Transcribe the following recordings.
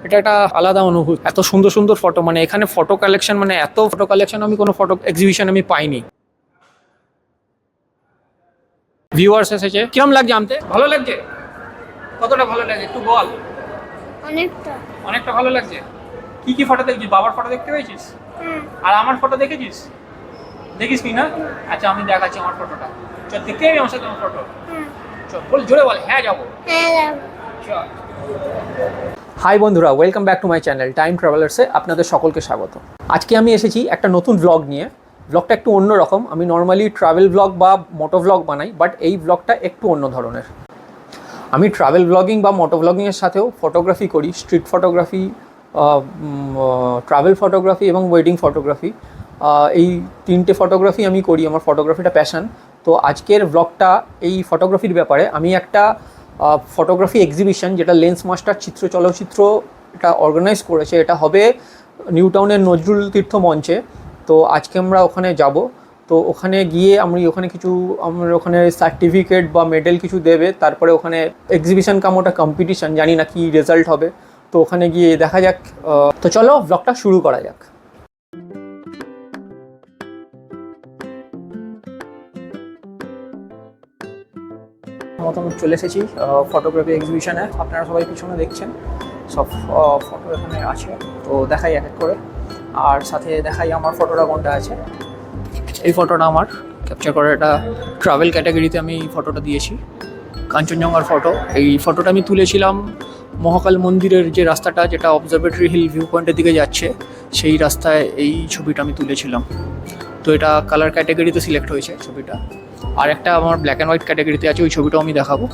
এটা একটা আলাদা অনুভূতি। এত সুন্দর সুন্দর ফটো, মানে এখানে ফটো কালেকশন, মানে এত ফটো কালেকশন আমি কোনো ফটো এক্সিবিশন আমি পাইনি। ভিউয়ার্স এসেছে, কিরম লাগছে আনতে? ভালো লাগছে? কতটা ভালো লাগে একটু বল। অনেকটা। অনেকটা ভালো লাগছে। কি কি ফটো দেখছিস? বাবার ফটো দেখতে পেয়েছিস? আর আমার ফটো দেখেছিস? দেখিস কি না? আচ্ছা আমি দেখাচ্ছি আমার ফটোটা। চল দেখতে যাবি আমার সাথে আমার ফটো? চল বল, জোরে বল। হ্যাঁ যাবো। চল। হাই বন্ধুরা, welcome back to my channel Time ট্রাভেলার্সে আপনাদের সকলকে স্বাগত। আজকে আমি এসেছি একটা নতুন ব্লগ নিয়ে। ব্লগটা একটু অন্যরকম। আমি নর্মালি ট্রাভেল ব্লগ বা মোটো ব্লগ বানাই, বাট এই ব্লগটা একটু অন্য ধরনের। আমি ট্রাভেল ব্লগিং বা মোটো ব্লগিংয়ের সাথেও ফটোগ্রাফি করি, স্ট্রিট ফটোগ্রাফি, ট্রাভেল ফটোগ্রাফি এবং ওয়েডিং ফটোগ্রাফি। এই তিনটে ফটোগ্রাফি আমি করি, আমার ফটোগ্রাফিটা প্যাশন। তো আজকের ব্লগটা এই ফটোগ্রাফির ব্যাপারে। আমি একটা ফটোগ্রাফি এক্সিবিশন, যেটা লেন্স মাস্টার চিত্র চলচ্চিত্র এটা অর্গানাইজ করেছে, এটা হবে নিউ টাউনের নজরুল তীর্থ মঞ্চে। তো আজকে আমরা ওখানে যাব। তো ওখানে গিয়ে আমরা ওখানে সার্টিফিকেট বা মেডেল কিছু দেবে, তারপরে ওখানে এক্সিবিশন কাম ওটা কম্পিটিশান, জানি না কি রেজাল্ট হবে। তো ওখানে গিয়ে দেখা যাক। তো চলো ব্লগটা শুরু করা যাক। মতন চলে এসেছি ফটোগ্রাফি এক্সিবিশনে। আপনারা সবাই পিছনে দেখছেন সব ফটো এখানে আছে। তো দেখাই এক এক করে, আর সাথে দেখাই আমার ফটোটা কোনটা আছে। এই ফটোটা আমার ক্যাপচার করা, এটা ট্রাভেল ক্যাটাগরিতে আমি এই ফটোটা দিয়েছি, কাঞ্চনজঙ্ঘার ফটো। এই ফটোটা আমি তুলেছিলাম মহাকাল মন্দিরের যে রাস্তাটা, যেটা অবজারভেটরি হিল ভিউ পয়েন্টের দিকে যাচ্ছে, সেই রাস্তায় এই ছবিটা আমি তুলেছিলাম। তো এটা কালার ক্যাটাগরিতে সিলেক্ট হয়েছে ছবিটা। আর একটা আমার ব্ল্যাক অ্যান্ড হোয়াইট ক্যাটাগরিতে আছে, ওই ছবিটাও আমি দেখাবো।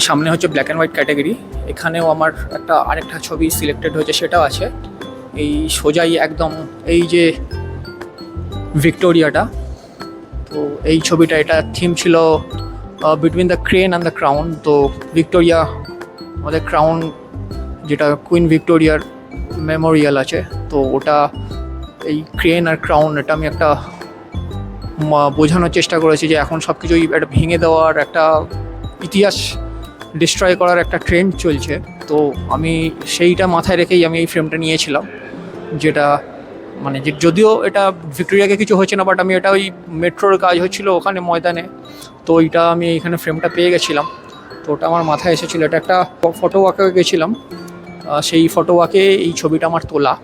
সামনে হচ্ছে ব্ল্যাক অ্যান্ড হোয়াইট ক্যাটাগরি। এখানেও আমার আরেকটা ছবি সিলেক্টেড হয়েছে, সেটাও আছে। এই সোজাই একদম এই যে ভিক্টোরিয়াটা, তো এই ছবিটা, এটা থিম ছিল between the crane and the crown. তো ভিক্টোরিয়া, আমাদের ক্রাউন, যেটা কুইন ভিক্টোরিয়ার মেমোরিয়াল আছে, তো ওটা এই ক্রেন আর ক্রাউন, এটা আমি একটা বোঝানোর চেষ্টা করেছি যে এখন সব কিছুই একটা ভেঙে দেওয়ার, একটা ইতিহাস ডিস্ট্রয় করার একটা ট্রেন্ড চলছে। তো আমি সেইটা মাথায় রেখেই আমি এই ফ্রেমটা নিয়েছিলাম, যেটা মানে যে যদিও এটা ভিক্টোরিয়াকে কিছু হচ্ছে না, বাট আমি এটা ওই মেট্রোর কাজ হচ্ছিলো ওখানে ময়দানে, তো ওইটা আমি এইখানে ফ্রেমটা পেয়ে গেছিলাম। তো ওটা আমার মাথায় এসেছিলো। এটা একটা ফটো ওয়াকে গেছিলাম, সেই ফটো ওয়াকে এই ছবিটা আমার তোলা।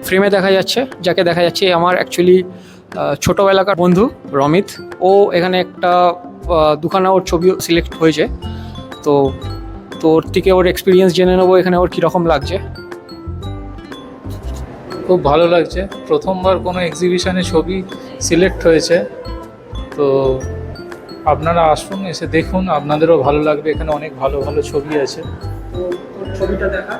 ফ্রেমে দেখা যাচ্ছে, যাকে দেখা যাচ্ছে আমার অ্যাকচুয়ালি ছোটোবেলাকার বন্ধু রমিত। ও এখানে একটা দুখানা ওর ছবি সিলেক্ট হয়েছে, তো ওর থেকে ওর এক্সপিরিয়েন্স জেনে নেবো এখানে ওর কীরকম লাগছে। খুব ভালো লাগছে, প্রথমবার কোনো এক্সিবিশনে ছবি সিলেক্ট হয়েছে। তো আপনারা আসুন, এসে দেখুন, আপনাদেরও ভালো লাগবে। এখানে অনেক ভালো ভালো ছবি আছে। তো ওর ছবিটা দেখা,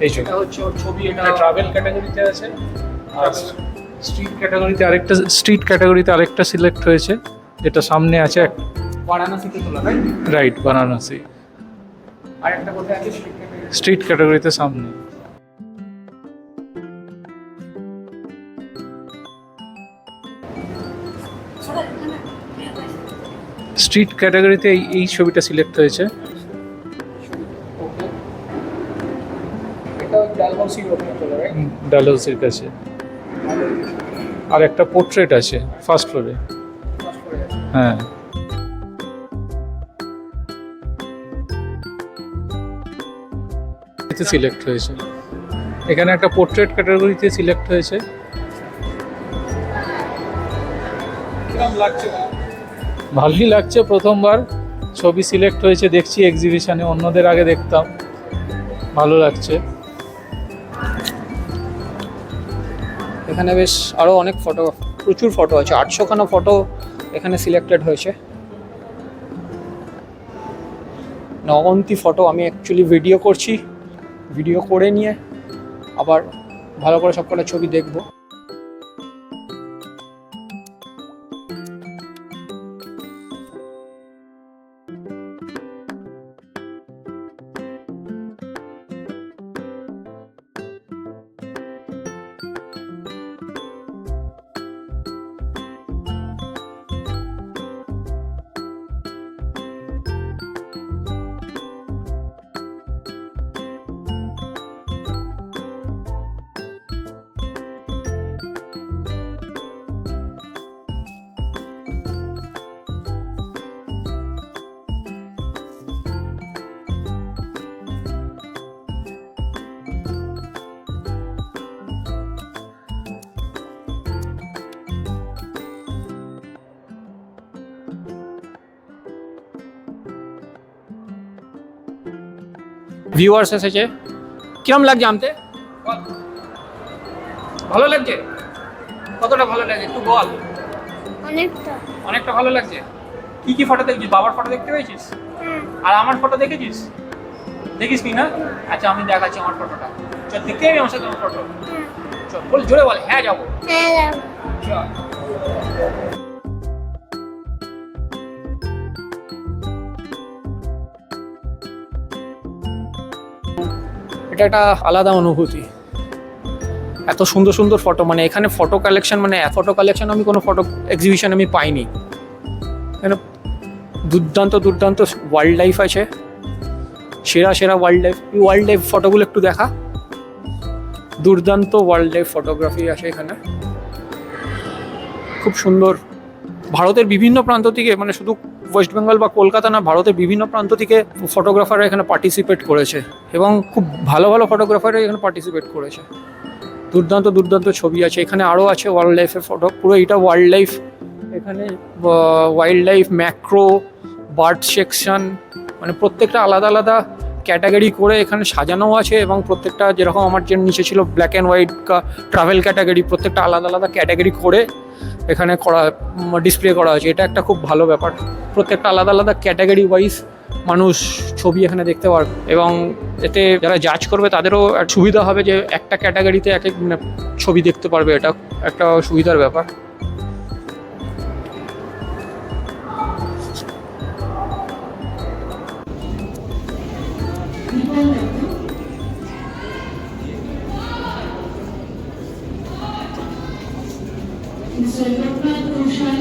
এই ছবি এটা হচ্ছে ওর ছবি, এটা ট্রাভেল ক্যাটাগরিতে আছে, আর স্ট্রিট ক্যাটাগরিতে আরেকটা সিলেক্ট হয়েছে, যেটা সামনে আছে। বারাণসীতে তোলা, তাই? রাইট, বারাণসী। আর একটা কোথায় আছে? স্ট্রিট ক্যাটাগরিতে সামনে। স্ট্রিট ক্যাটাগরিতে এই ছবিটা সিলেক্ট হয়েছে। এটা ডালহৌসির ওখানে তোলা, রাইট? ডালহৌসির কাছে। আর একটা পোর্ট্রেট আছে ফার্স্ট ফ্লোরে। হ্যাঁ, এতে সিলেক্ট হয়েছে। এখানে একটা পোর্ট্রেট ক্যাটাগরিতে সিলেক্ট হয়েছে। কিরকম লাগছে? ভালোই লাগছে, প্রথমবার ছবি সিলেক্ট হয়েছে দেখছি এক্সিবিশনে, অন্যদের আগে দেখতাম, ভালো লাগছে। এখানে বেশ আরও অনেক ফটো, প্রচুর ফটো আছে, 800খানা ফটো এখানে সিলেক্টেড হয়েছে। অগন্তি ফটো। আমি অ্যাকচুয়ালি ভিডিও করছি, ভিডিও করে নিয়ে আবার ভালো করে সব কটা ছবি দেখবো। ভিউয়ার্স এসেছে, কিরম লাগছে আনতে? ভালো লাগছে? কতটা ভালো লাগছে একটু বল। অনেকটা। অনেকটা ভালো লাগছে। কি কি ফটো দেখছিস? বাবার ফটো দেখতে পেয়েছিস? আর আমার ফটো দেখেছিস? দেখিস নি না? আচ্ছা আমি দেখাচ্ছি আমার ফটোটা। চল দেখতে যাবি আমার সাথে আমার ফটো? চল, বল জোরে বল। হ্যাঁ যাবো। হ্যাঁ যাবো। চল। এটা একটা আলাদা অনুভূতি, এত সুন্দর সুন্দর ফটো। মানে এখানে ফটো কালেকশন, মানে ফটো কালেকশন আমি কোনো ফটো এক্সিবিশন আমি পাইনি। এখানে দুর্দান্ত দুর্দান্ত ওয়াইল্ড লাইফ আছে, সেরা সেরা ওয়াইল্ড লাইফ ফটোগুলো একটু দেখা। দুর্দান্ত ওয়াইল্ড লাইফ ফটোগ্রাফি আছে এখানে, খুব সুন্দর। ভারতের বিভিন্ন প্রান্ত থেকে, মানে শুধু ওয়েস্ট বেঙ্গল বা কলকাতা না, ভারতের বিভিন্ন প্রান্ত থেকে ফটোগ্রাফাররা এখানে পার্টিসিপেট করেছে, এবং খুব ভালো ভালো ফটোগ্রাফাররা এখানে পার্টিসিপেট করেছে। দুর্দান্ত দুর্দান্ত ছবি আছে এখানে। আরও আছে ওয়াইল্ড লাইফের ফটো, পুরো এটা ওয়াইল্ড লাইফ। এখানে wildlife, macro, bird section, মানে প্রত্যেকটা আলাদা আলাদা ক্যাটাগরি করে এখানে সাজানো আছে। এবং প্রত্যেকটা, যেরকম আমার যে নিচে ছিল black and white travel category, প্রত্যেকটা আলাদা আলাদা ক্যাটাগরি করে এখানে ডিসপ্লে করা আছে। এটা একটা খুব ভালো ব্যাপার, প্রত্যেকটা আলাদা আলাদা ক্যাটাগরি ওয়াইজ মানুষ ছবি এখানে দেখতে পারবে, এবং এতে যারা জাজ করবে তাদেরও সুবিধা হবে যে একটা ক্যাটাগরিতে এক এক ছবি দেখতে পারবে। এটা একটা সুবিধার ব্যাপার। Mr. Loknath Kaushal,